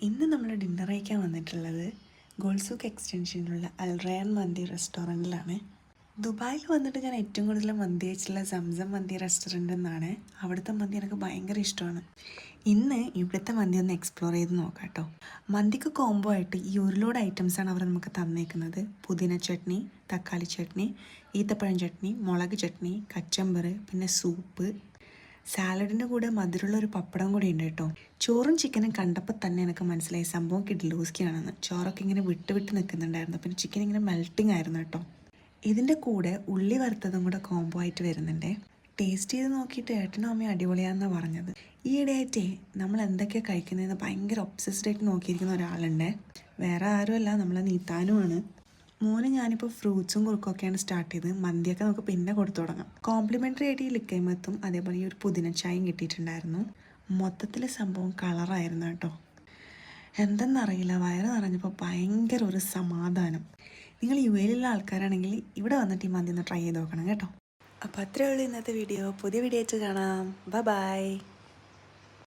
ഇന്ന് നമ്മൾ ഡിന്നർ കഴിക്കാൻ വന്നിട്ടുള്ളത് ഗോൾസൂക്ക് എക്സ്റ്റൻഷനിലുള്ള അൽറയാൻ മന്തി റെസ്റ്റോറൻറ്റിലാണ്. ദുബായിൽ വന്നിട്ട് ഞാൻ ഏറ്റവും കൂടുതൽ മന്തി കഴിച്ചിട്ടുള്ള സംസം മന്തി റെസ്റ്റോറൻറ്റ് എന്നാണ്. അവിടുത്തെ മന്തി എനിക്ക് ഭയങ്കര ഇഷ്ടമാണ്. ഇന്ന് ഇവിടുത്തെ മന്തി ഒന്ന് എക്സ്പ്ലോർ ചെയ്ത് നോക്കാം കേട്ടോ. മന്തിക്ക് കോംബോ ആയിട്ട് ഈ ഒരു ലോഡ് ഐറ്റംസാണ് അവർ നമുക്ക് തന്നേക്കുന്നത്. പുതിന ചട്നി, തക്കാളി ചട്നി, ഈത്തപ്പഴം ചട്നി, മുളക് ചട്നി, കച്ചമ്പർ, പിന്നെ സൂപ്പ്, സാലഡിൻ്റെ കൂടെ മധുരമുള്ള ഒരു പപ്പടം കൂടി ഉണ്ട് കേട്ടോ. ചോറും ചിക്കനും കണ്ടപ്പോൾ തന്നെ എനിക്ക് മനസ്സിലായി സംഭവം കിഡ്ലൂസ്കിയാണെന്ന്. ചോറൊക്കെ ഇങ്ങനെ വിട്ട് നിൽക്കുന്നുണ്ടായിരുന്നു. പിന്നെ ചിക്കൻ ഇങ്ങനെ മെൽട്ടിങ് ആയിരുന്നു കേട്ടോ. ഇതിൻ്റെ കൂടെ ഉള്ളി വറുത്തതും കൂടെ കോംബോ ആയിട്ട് വരുന്നുണ്ട്. ടേസ്റ്റ് ചെയ്ത് നോക്കിയിട്ട് ഏട്ടനും അമ്മയും അടിപൊളിയാണെന്നാണ് പറഞ്ഞത്. ഈയിടെയായിട്ടേ നമ്മൾ എന്തൊക്കെയാണ് കഴിക്കുന്നതെന്ന് ഭയങ്കര ഒബ്സസ്ഡ് ആയിട്ട് നോക്കിയിരിക്കുന്ന ഒരാളുണ്ട്. വേറെ ആരുമല്ല, നമ്മളെ നീത്താനുമാണ്. മോന് ഞാനിപ്പോൾ ഫ്രൂട്ട്സും കുറുക്കൊക്കെയാണ് സ്റ്റാർട്ട് ചെയ്ത്. മന്തിയൊക്കെ നമുക്ക് പിന്നെ കൊടുത്തു തുടങ്ങാം. കോംപ്ലിമെൻ്ററി ആയിട്ട് ഈ ലിക്കൈമത്തും അതേപോലെ ഈ ഒരു പുതിന ചായയും കിട്ടിയിട്ടുണ്ടായിരുന്നു. മൊത്തത്തിൽ സംഭവം കളറായിരുന്നു കേട്ടോ. എന്തെന്നറിയില്ല, വയറ് നിറഞ്ഞപ്പോൾ ഭയങ്കര ഒരു സമാധാനം. നിങ്ങൾ യു എയിലുള്ള ആൾക്കാരാണെങ്കിൽ ഇവിടെ വന്നിട്ട് ഈ മന്തി ഒന്ന് ട്രൈ ചെയ്ത് നോക്കണം കേട്ടോ. അപ്പോൾ അത്രയേ ഉള്ളൂ ഇന്നത്തെ വീഡിയോ. പുതിയ വീഡിയോ ആയിട്ട് കാണാം. ബൈ.